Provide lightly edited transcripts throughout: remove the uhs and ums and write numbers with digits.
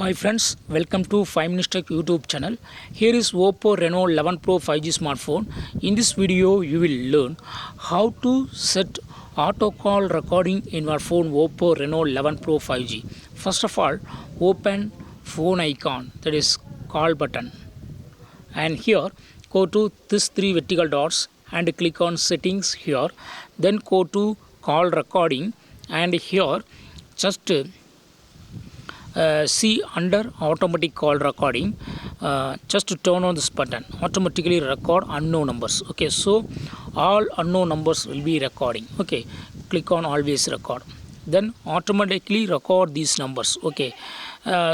Hi friends, welcome to 5 Minutes Tech YouTube channel. Here is Oppo Reno 11 Pro 5G smartphone. In this video, you will learn how to set auto call recording in your phone Oppo Reno 11 Pro 5G. First of all, open phone icon, that is call button, and here go to this three vertical dots and click on settings here. Then go to call recording and here just see under automatic call recording, just to turn on this button, automatically record unknown numbers. Okay, so all unknown numbers will be recording. Okay, click on always record, then automatically record these numbers. Okay,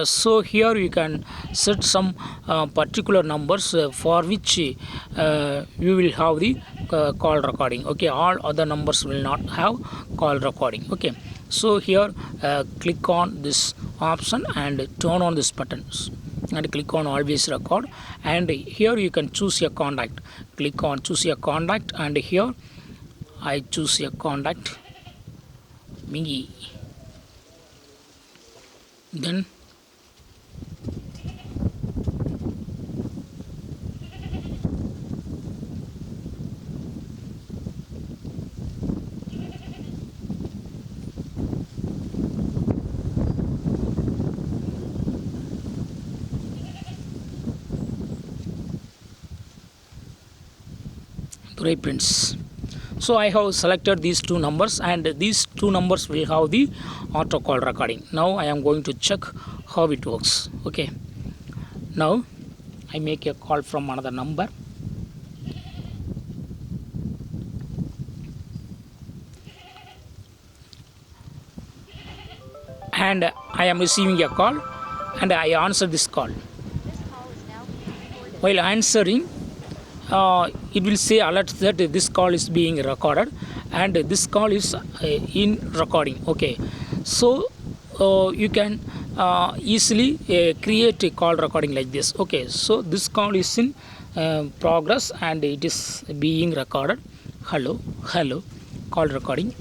so here you can set some particular numbers for which you will have the call recording. Okay, all other numbers will not have call recording. Okay, so here click on this option and turn on this buttons and click on always record, and here you can choose your contact. Click on choose your contact, and here I choose your contact Mingy. Then prints. So I have selected these two numbers, and these two numbers will have the auto call recording. Now I am going to check how it works. Okay, now I make a call from another number, and I am receiving a call, and I answer this call. While answering, it will say alert that this call is being recorded, and this call is in recording. Okay, so you can easily create a call recording like this. Okay, so this call is in progress and it is being recorded. Hello, call recording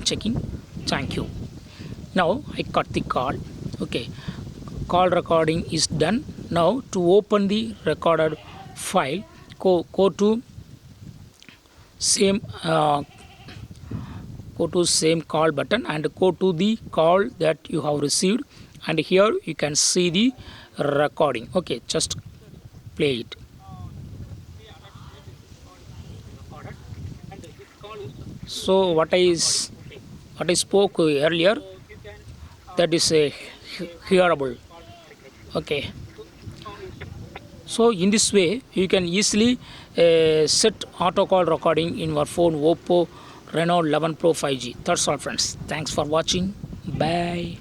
checking. Thank you. Now I cut the call. Okay, call recording is done. Now to open the recorded file, go to same call button and go to the call that you have received, and here you can see the recording. Okay, just play it. So what I spoke earlier, that is hearable. Okay, so in this way you can easily set auto call recording in your phone Oppo Reno 11 Pro 5G. That's all friends. Thanks for watching. Bye.